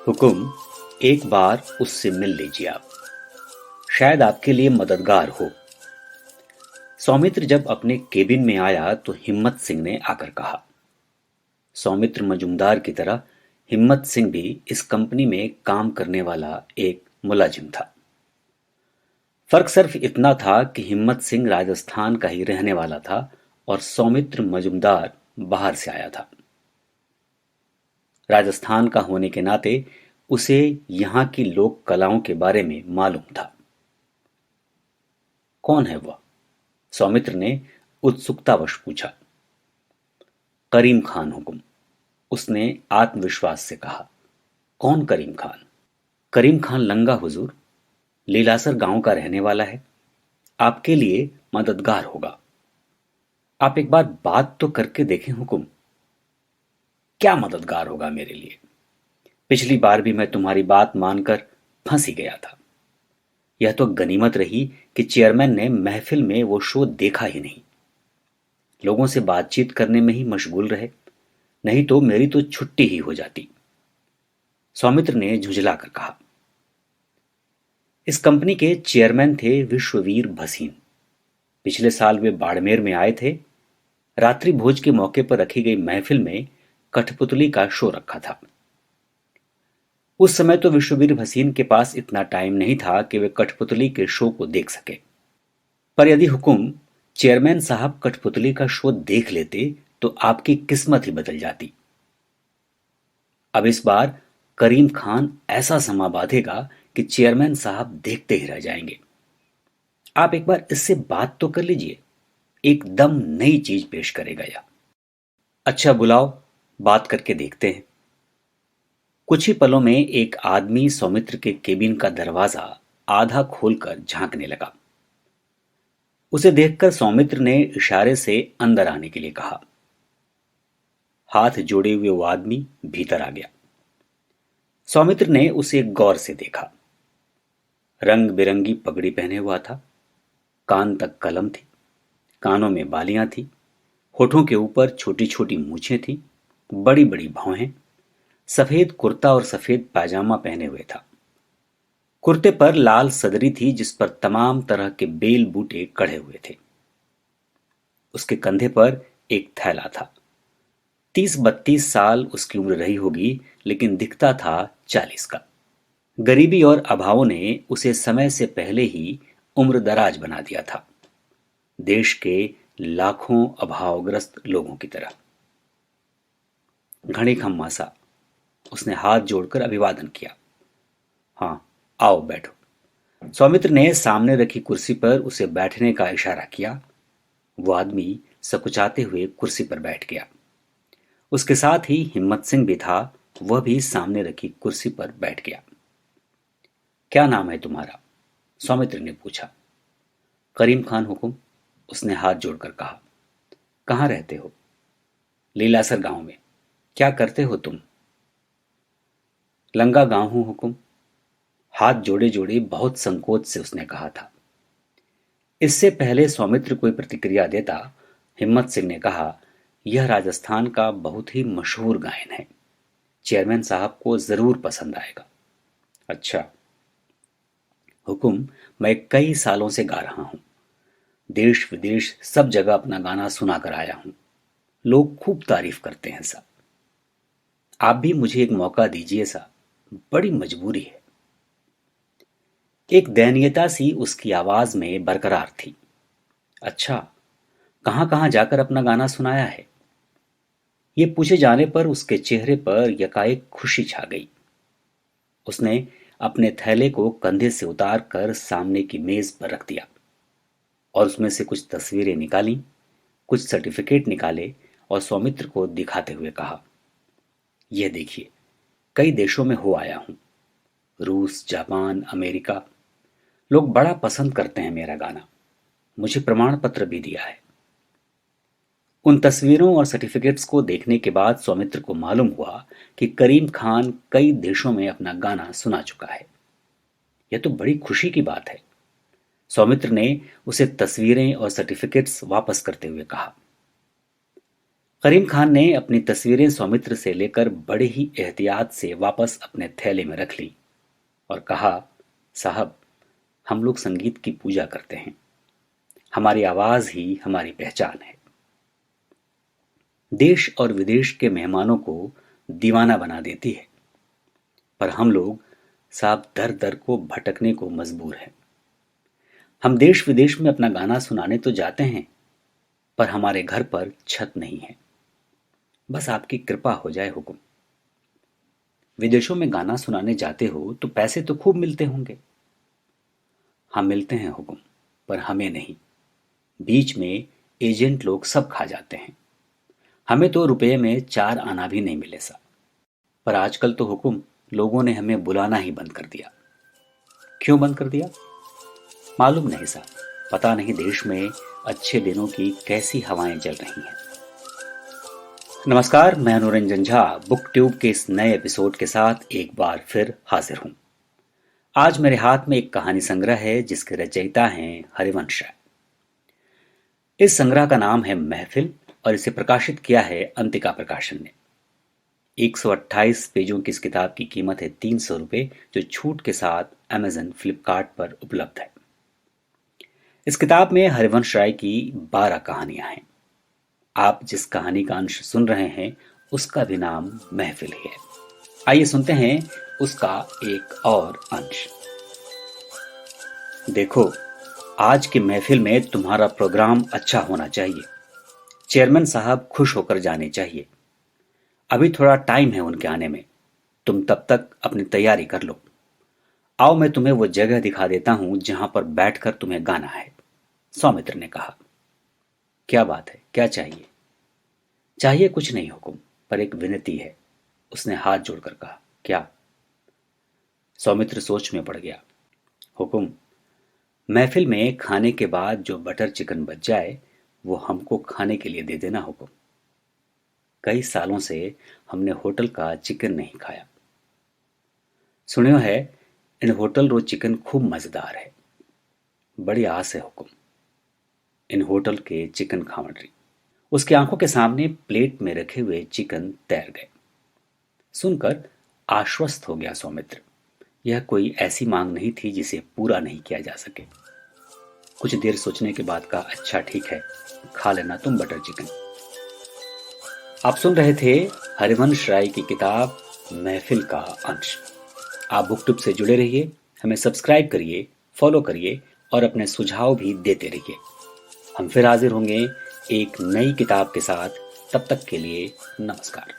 हुकुम, एक बार उससे मिल लीजिए आप, शायद आपके लिए मददगार हो। सौमित्र जब अपने केबिन में आया तो हिम्मत सिंह ने आकर कहा। सौमित्र मजूमदार की तरह हिम्मत सिंह भी इस कंपनी में काम करने वाला एक मुलाजिम था। फर्क सिर्फ इतना था कि हिम्मत सिंह राजस्थान का ही रहने वाला था और सौमित्र मजूमदार बाहर से आया था। राजस्थान का होने के नाते उसे यहाँ की लोक कलाओं के बारे में मालूम था। कौन है वह? सौमित्र ने उत्सुकतावश पूछा। करीम खान हुकुम, उसने आत्मविश्वास से कहा। कौन करीम खान? करीम खान लंगा हुजूर, लीलासर गांव का रहने वाला है, आपके लिए मददगार होगा। आप एक बार बात तो करके देखें हुकुम। क्या मददगार होगा मेरे लिए? पिछली बार भी मैं तुम्हारी बात मानकर फंस ही गया था। यह तो गनीमत रही कि चेयरमैन ने महफिल में वो शो देखा ही नहीं, लोगों से बातचीत करने में ही मशगूल रहे, नहीं तो मेरी तो छुट्टी ही हो जाती। सौमित्र ने झुंझलाकर कहा। इस कंपनी के चेयरमैन थे विश्ववीर भसीन। पिछले साल वे बाड़मेर में आए थे। रात्रि भोज के मौके पर रखी गई महफिल में कठपुतली का शो रखा था। उस समय तो विश्ववीर भसीन के पास इतना टाइम नहीं था कि वे कठपुतली के शो को देख सके, पर यदि हुकुम चेयरमैन साहब कठपुतली का शो देख लेते तो आपकी किस्मत ही बदल जाती। अब इस बार करीम खान ऐसा समा बांधेगा कि चेयरमैन साहब देखते ही रह जाएंगे। आप एक बार इससे बात तो कर लीजिए, एकदम नई चीज पेश करेगा यह। अच्छा बुलाओ, बात करके देखते हैं। कुछ ही पलों में एक आदमी सौमित्र के केबिन का दरवाजा आधा खोलकर झांकने लगा। उसे देखकर सौमित्र ने इशारे से अंदर आने के लिए कहा। हाथ जोड़े हुए वो आदमी भीतर आ गया। सौमित्र ने उसे गौर से देखा। रंग बिरंगी पगड़ी पहने हुआ था, कान तक कलम थी, कानों में बालियां थी, होठों के ऊपर छोटी छोटी मूछें थी, बड़ी बड़ी भौहें। सफेद कुर्ता और सफेद पायजामा पहने हुए था। कुर्ते पर लाल सदरी थी जिस पर तमाम तरह के बेल बूटे कढ़े हुए थे। उसके कंधे पर एक थैला था। 30-32 साल उसकी उम्र रही होगी, लेकिन दिखता था 40 का। गरीबी और अभावों ने उसे समय से पहले ही उम्र दराज बना दिया था, देश के लाखों अभावग्रस्त लोगों की तरह। घड़ी खम्मासा, उसने हाथ जोड़कर अभिवादन किया। हाँ, आओ बैठो। सौमित्र ने सामने रखी कुर्सी पर उसे बैठने का इशारा किया। वो आदमी सकुचाते हुए कुर्सी पर बैठ गया। उसके साथ ही हिम्मत सिंह भी था, वह भी सामने रखी कुर्सी पर बैठ गया। क्या नाम है तुम्हारा? सौमित्र ने पूछा। करीम खान हुकुम, उसने हाथ जोड़कर कहा। कहाँ रहते हो? लीलासर गांव में। क्या करते हो तुम? लंगा गांव हूं हुकुम। हाथ जोड़े जोड़े बहुत संकोच से उसने कहा था। इससे पहले सौमित्र कोई प्रतिक्रिया देता, हिम्मत सिंह ने कहा, यह राजस्थान का बहुत ही मशहूर गायन है, चेयरमैन साहब को जरूर पसंद आएगा। अच्छा हुकुम, मैं कई सालों से गा रहा हूं, देश विदेश सब जगह अपना गाना सुना कर आया हूं। लोग खूब तारीफ करते हैं साहब। आप भी मुझे एक मौका दीजिए साहब, बड़ी मजबूरी है। एक दयनीयता सी उसकी आवाज में बरकरार थी। अच्छा, कहां कहां जाकर अपना गाना सुनाया है? ये पूछे जाने पर उसके चेहरे पर यकाएक खुशी छा गई। उसने अपने थैले को कंधे से उतार कर सामने की मेज पर रख दिया और उसमें से कुछ तस्वीरें निकाली, कुछ सर्टिफिकेट निकाले और सौमित्र को दिखाते हुए कहा, यह देखिए, कई देशों में हो आया हूं, रूस, जापान, अमेरिका। लोग बड़ा पसंद करते हैं मेरा गाना, मुझे प्रमाण पत्र भी दिया है। उन तस्वीरों और सर्टिफिकेट्स को देखने के बाद सौमित्र को मालूम हुआ कि करीम खान कई देशों में अपना गाना सुना चुका है। यह तो बड़ी खुशी की बात है। सौमित्र ने उसे तस्वीरें और सर्टिफिकेट्स वापस करते हुए कहा। करीम खान ने अपनी तस्वीरें सौमित्र से लेकर बड़े ही एहतियात से वापस अपने थैले में रख ली और कहा, साहब, हम लोग संगीत की पूजा करते हैं। हमारी आवाज ही हमारी पहचान है। देश और विदेश के मेहमानों को दीवाना बना देती है, पर हम लोग साहब दर दर को भटकने को मजबूर हैं। हम देश विदेश में अपना गाना सुनाने तो जाते हैं, पर हमारे घर पर छत नहीं है। बस आपकी कृपा हो जाए हुकुम। विदेशों में गाना सुनाने जाते हो तो पैसे तो खूब मिलते होंगे। हाँ, मिलते हैं हुकुम, पर हमें नहीं। बीच में एजेंट लोग सब खा जाते हैं। हमें तो रुपये में 4 आना भी नहीं मिले सा। पर आजकल तो हुकुम लोगों ने हमें बुलाना ही बंद कर दिया। क्यों बंद कर दिया? मालूम नहीं साहब। पता नहीं देश में अच्छे दिनों की कैसी हवाएं चल रही हैं। नमस्कार, मैं अनुरंजन झा बुक ट्यूब के इस नए एपिसोड के साथ एक बार फिर हाजिर हूं। आज मेरे हाथ में एक कहानी संग्रह है जिसके रचयिता हैं हरिवंश राय। इस संग्रह का नाम है महफिल और इसे प्रकाशित किया है अंतिका प्रकाशन ने। 128 पेजों की इस किताब की कीमत है 300 रुपये, जो छूट के साथ अमेजन फ्लिपकार्ट पर उपलब्ध है। इस किताब में हरिवंश राय की 12 कहानियां हैं। आप जिस कहानी का अंश सुन रहे हैं उसका भी नाम महफिल ही है। आइए सुनते हैं उसका एक और अंश। देखो, आज की महफिल में तुम्हारा प्रोग्राम अच्छा होना चाहिए। चेयरमैन साहब खुश होकर जाने चाहिए। अभी थोड़ा टाइम है उनके आने में। तुम तब तक अपनी तैयारी कर लो। आओ, मैं तुम्हें वो जगह दिखा देता हूं जहां पर बैठकर तुम्हें गाना है, सौमित्र ने कहा। क्या बात है, क्या चाहिए? चाहिए कुछ नहीं हुकुम, पर एक विनती है, उसने हाथ जोड़कर कहा। क्या? सौमित्र सोच में पड़ गया। हुकुम, महफिल में खाने के बाद जो बटर चिकन बच जाए वो हमको खाने के लिए दे देना हुकुम। कई सालों से हमने होटल का चिकन नहीं खाया। सुनियो है, इन होटल रो चिकन खूब मजेदार है। बड़ी आस है हुकुम इन होटल के चिकन खावण री। उसकी आंखों के सामने प्लेट में रखे हुए चिकन तैर गए। सुनकर आश्वस्त हो गया सौमित्र। यह कोई ऐसी मांग नहीं थी जिसे पूरा नहीं किया जा सके। कुछ देर सोचने के बाद कहा, अच्छा ठीक है, खा लेना तुम बटर चिकन। आप सुन रहे थे हरिवंश राय की किताब महफिल का अंश। आप बुकट्यूब से जुड़े रहिए, हमें सब्सक्राइब करिए, फॉलो करिए और अपने सुझाव भी देते रहिए। हम फिर हाजिर होंगे एक नई किताब के साथ। तब तक के लिए नमस्कार।